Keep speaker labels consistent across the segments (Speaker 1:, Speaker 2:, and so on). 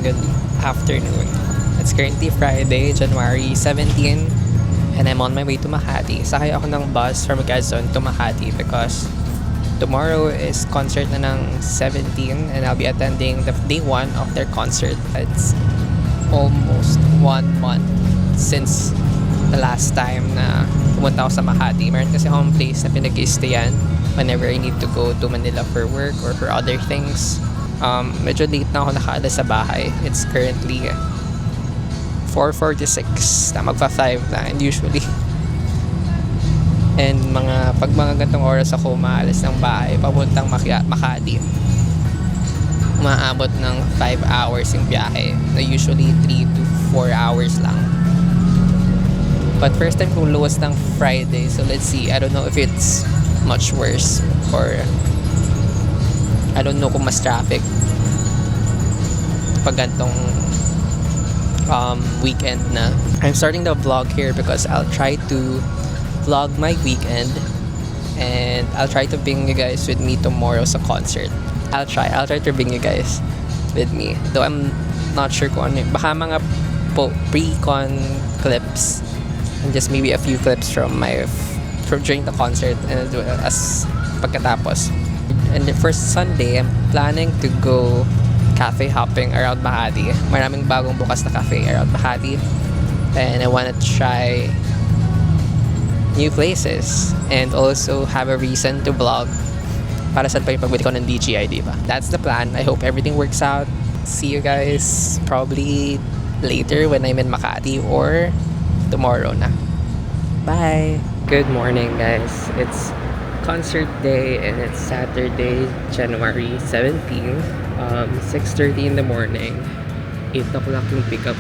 Speaker 1: good afternoon. It's currently Friday, January 17, and I'm on my way to Makati. Sakay ako ng bus from Quezon to Makati because tomorrow is concert na ng 17 and I'll be attending the day 1 of their concert. It's almost 1 month since the last time na pumunta ako sa Makati. Meron kasi akong place na pinag-i-stayan whenever I need to go to Manila for work or for other things. Medyo late na ako nakaalis sa bahay. It's currently 4:46 na magpa-5 na, and usually pag mga gantong oras ako maalis ng bahay papuntang Makati, umaabot ng 5 hours yung biyahe na usually 3 to 4 hours lang. But first time kong luwas ng Friday, so let's see. I don't know if it's much worse or I don't know kung mas traffic pag gantong weekend na. I'm starting the vlog here because I'll try to vlog my weekend and I'll try to bring you guys with me tomorrow sa concert. I'll try to bring you guys with me. Though I'm not sure kung ano. Baka mga pre-con clips and just maybe a few clips from during the concert and as pagkatapos. And the first Sunday, I'm planning to go cafe hopping around Makati. Maraming bagong bukas na cafe around Makati. And I want to try new places and also have a reason to vlog para sa pagbili ko ng DJI, diba? That's the plan. I hope everything works out. See you guys probably later when I'm in Makati or tomorrow na. Bye! Good morning, guys. It's concert day and it's Saturday, January 17, 6:30 in the morning. 8 o'clock yung pickup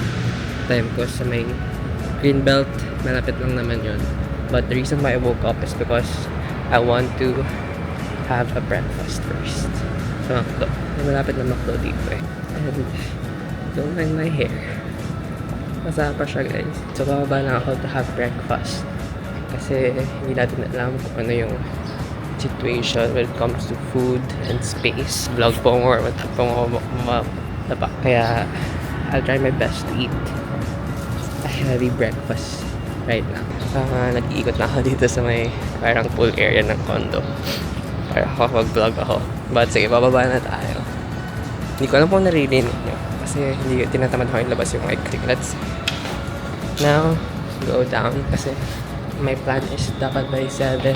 Speaker 1: time ko sa may Greenbelt. Malapit lang naman yun. But the reason why I woke up is because I want to have a breakfast first sa McDo. Malapit na McDo dito eh. And don't mind my hair. Masama pa siya, guys. So bababa na ako to have breakfast kasi hindi natin alam kung ano yung situation when it comes to food and space. Vlog po more matag po ako kaya I'll try my best to eat a heavy breakfast right now. Nag-iikot na ako dito sa may parang pool area ng condo para mag-vlog ako. But sige, bababa na tayo. Hindi ko alam kung naririnig nyo kasi hindi tinatamad ako yung labas yung mic. Let's now go down kasi my plan is dapat by 7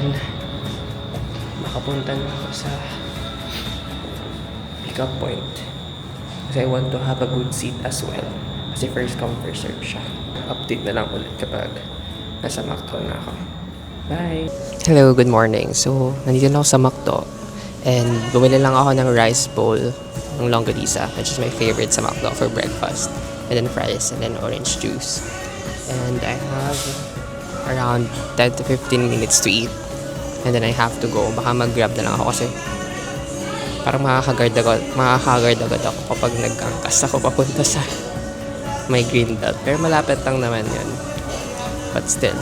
Speaker 1: makapunta na ako sa pickup point kasi I want to have a good seat as well kasi first come first serve siya. Update na lang ulit kapag nasa McDo na ako. Bye! Hello, good morning. So, nandito na ako sa McDo and bumili lang ako ng rice bowl ng longganisa, which is my favorite sa McDo for breakfast, and then fries and then orange juice. And I have around 10 to 15 minutes to eat. And then I have to go. Baka mag-grab na lang ako kasi parang makakagard agad ako kapag nag-angkas ako papunta sa may green belt. Pero malapit lang naman yun. But still,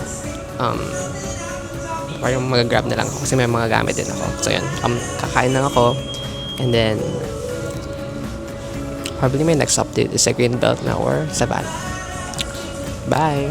Speaker 1: parang mag-grab na lang ako kasi may mga gamit din ako. So yun, kakain lang ako. And then, probably my next update is sa green belt na or Savannah. Bye!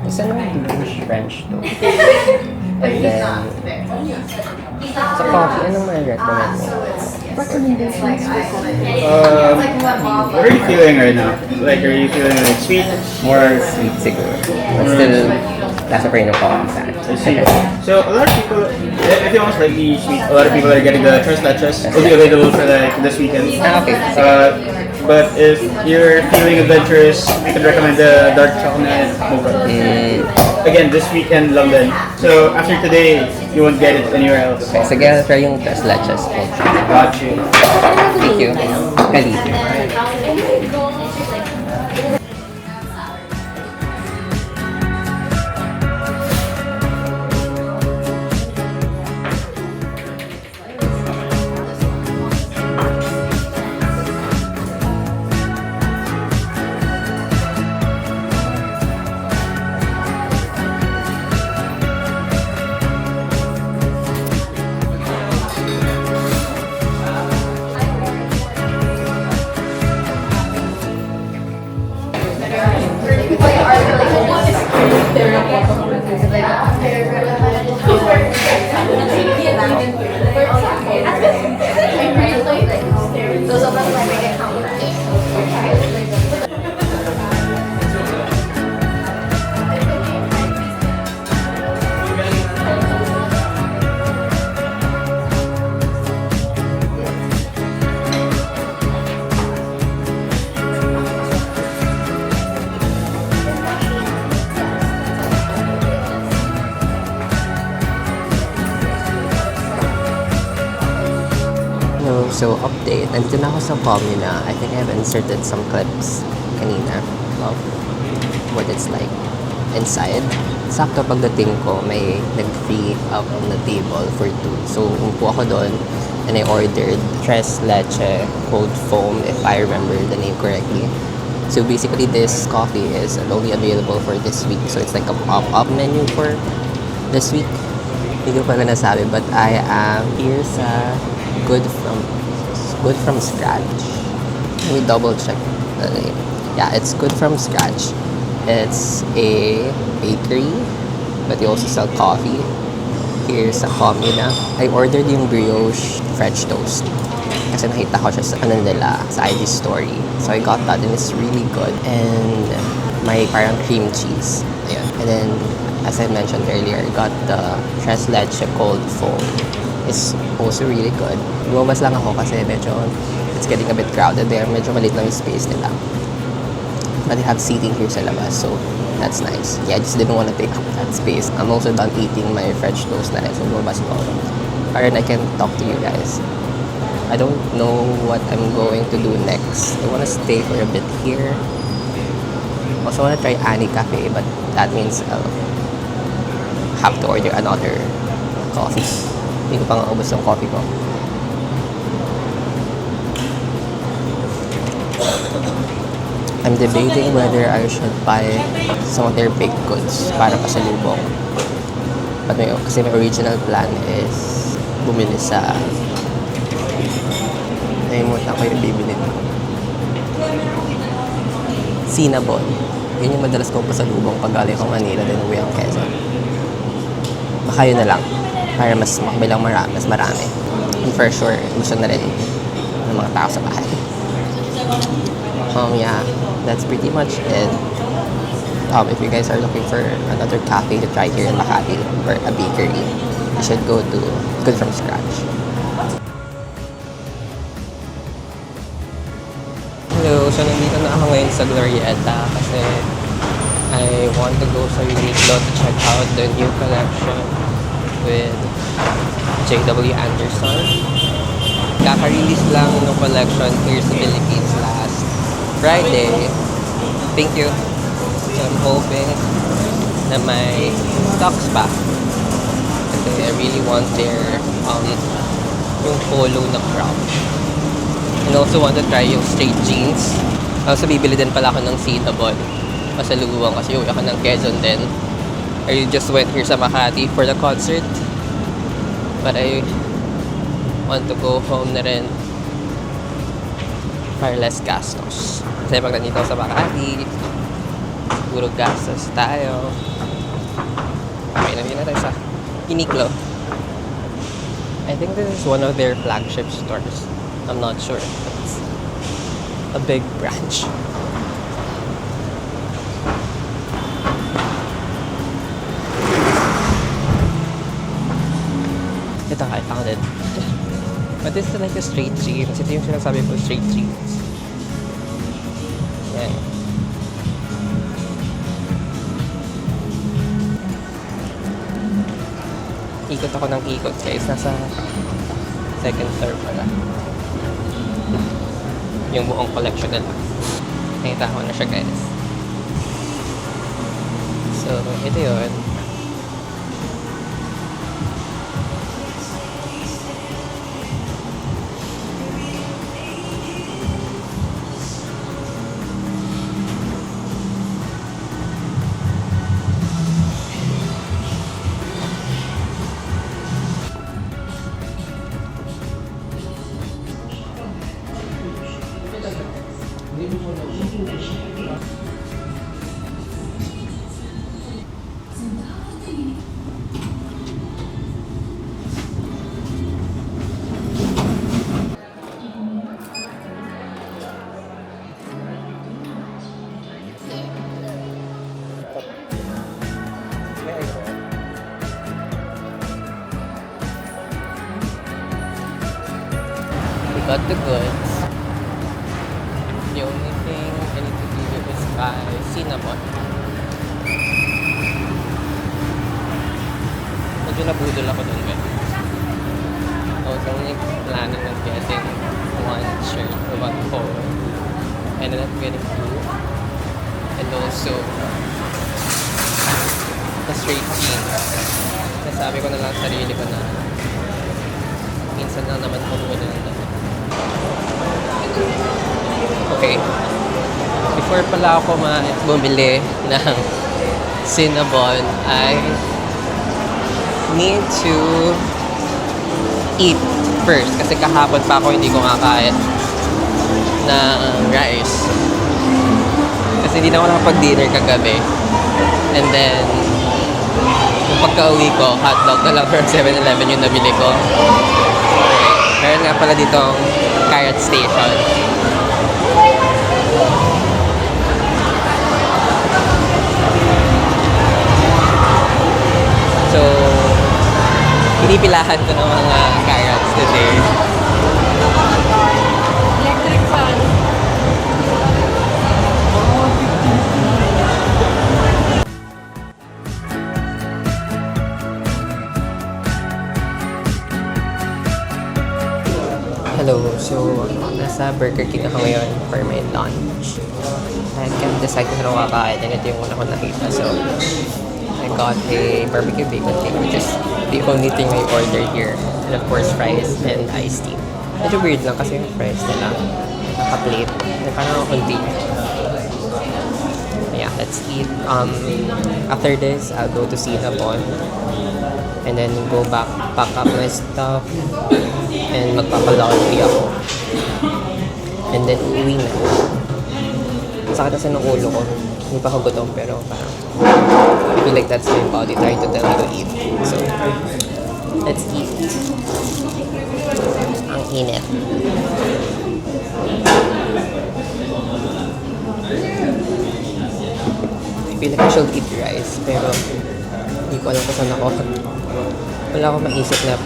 Speaker 2: Isa na bluish French toast. And then, sa coffee, anong ma-recommend mo?
Speaker 3: Recommendations for coffee. What are you feeling right now? Like, are you feeling like sweet?
Speaker 2: More sweet siguro. But still, nasa pa rin yung coffee sa
Speaker 3: I see. So a lot of people, if you want slightly sweet, a lot of people are getting the Tres Leches. Will be available for like this weekend.
Speaker 2: Okay.
Speaker 3: But if you're feeling adventurous, we can recommend the dark chocolate mocha. Again, this weekend lang din. So after today, you won't get it anywhere else.
Speaker 2: Okay, sige, I'll try yung Tres Leches po.
Speaker 3: Got you.
Speaker 2: Thank you. Kali. So update, nandito na ako sa Pomina. I think I have inserted some clips kanina of what it's like inside. Sakto pagdating ko, may nag-free up na table for two. So umupo ako doon and I ordered Tres Leche cold foam, if I remember the name correctly. So basically this coffee is only available for this week. So it's like a pop-up menu for this week. Hindi ko pala nasabi, but I am here sa Good from Scratch. Let me double check the name. Yeah, it's Good from Scratch. It's a bakery, but they also sell coffee. Here's sa Pomina. I ordered yung brioche French toast. Kasi nakita ko siya sa nila, sa IG story. So I got that and it's really good. And may parang cream cheese. Ayun. And then, as I mentioned earlier, I got the Tres Leche cold foam. It's also really good. Lumabas lang ako kasi medyo it's getting a bit crowded there. Medyo maliit lang yung space nila. But they have seating here sa labas, so that's nice. Yeah, I just didn't want to take up that space. I'm also done eating my French toast na rin, so lumabas ko. Para I can talk to you guys. I don't know what I'm going to do next. I want to stay for a bit here. Also want to try Annie Cafe, but that means I'll have to order another coffee. Hindi ko pa nga ubos yung coffee ko. I'm debating whether I should buy some of their baked goods para pasalubong. But kasi my original plan is bumili sa... Naimutan ko yung bibili ko. Cinnabon. Yun yung madalas kong pasalubong pag galing akong Manila din uwi ang Quezon. Baka yun na lang. Para mas makabilang mas marami. And for sure, gusto na rin ng mga tao sa bahay. Yeah, that's pretty much it. If you guys are looking for another cafe to try here in Makati or a bakery, you should go to Good from Scratch. Hello, so nandito na ako ngayon sa Glorieta kasi I want to go sa Uniqlo to check out the new collection with J.W. Anderson. Kaka-release lang ng collection here sa Philippines last Friday. Thank you. So I'm hoping na may stocks pa. Kasi I really want their yung polo na crop. And also want to try yung straight jeans. Also bibili din pala ako ng Cinnabon. Pasalubong kasi uwi ako ng Quezon din. I just went here sa Makati for the concert. But I want to go home na rin para less gastos. Kasi pag nandito sa Makati, puro gastos tayo.
Speaker 1: Okay, nandito na tayo sa Uniqlo. I think this is one of their flagship stores. I'm not sure. It's a big branch. Ito, I found it. But this is like a straight jeans. Ito yung sinasabi ko, straight jeans. Yan. Ikot ako ng ikot guys. Nasa second floor pala. Yung buong collection nila. Nakita ko na siya guys. So, ito yun. We got the goods. The only thing I need to do is buy cinnamon. Medyo nabudol ako dun guys. I was only planning on getting one shirt or one polo. I ended up getting two. And also a straight jeans. Nasabi ko na lang sa sarili ko na minsan lang naman kumuha ng okay. Before pala ako bumili ng Cinnabon, I need to eat first. Kasi kahapon pa ako hindi ko kakain ng rice. Kasi hindi na ako nakapag-dinner kagabi. And then, yung pagka-uwi ko, hotdog na lang from 7-Eleven yung nabili ko. Meron nga pala ditong Carrot Station. So, pinipilahan ko ng mga carrots today.
Speaker 4: Electric fan.
Speaker 1: Hello, so nasa Burger King ako ngayon for my lunch. I can't decide kung ano kakain and ito yung una ko nakita. So, I got a barbecue bacon cake which is the only thing I ordered here. And of course, fries and iced tea. Medyo weird lang kasi yung fries nila naka-plate. Parang kunti. Yeah, let's eat. After this, I'll go to Cinnabon and then go back, pack up my stuff and magpapalaundry ako. And then uwi na. Sakit kasi ng ulo ko. Hindi pa ako gutom pero parang I feel like that's my body trying to tell me to eat. So, let's eat. Ang init. I feel like I should eat rice pero hindi ko alam kung saan ako. Wala akong maisip na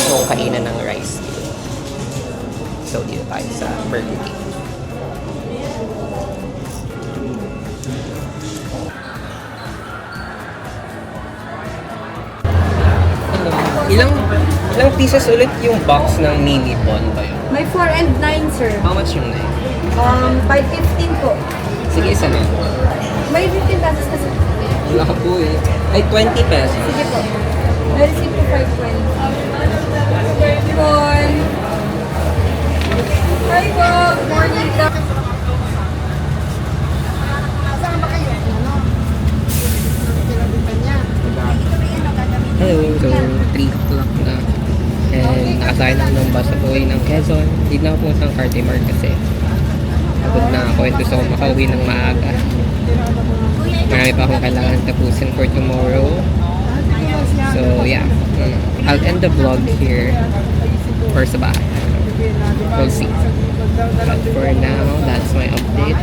Speaker 1: kung kainan ng rice. So, dito tayo sa Burger King. Ilang pieces ulit yung box ng mini bon ba yun?
Speaker 4: May 4 and 9, sir.
Speaker 1: How much yung 9?
Speaker 4: 5.15 po.
Speaker 1: Sige, isa na.
Speaker 4: May 15 pesos kasi.
Speaker 1: Wala ka po eh. Ay, 20 pesos.
Speaker 4: Sige po. May receipt po 5.20. Bon. Hi po. Morning ka.
Speaker 1: Hello, so 3 o'clock na. And nakasakay na ako ng bus sa buhay ng Quezon. Hindi na ako pumunta ng Cartimar kasi pagod na ako at gusto ko makauwi ng maaga.
Speaker 2: Marami pa akong kailangan tapusin for tomorrow. So, yeah. I'll end the vlog here. Or sa bahay. We'll see. But for now, that's my update.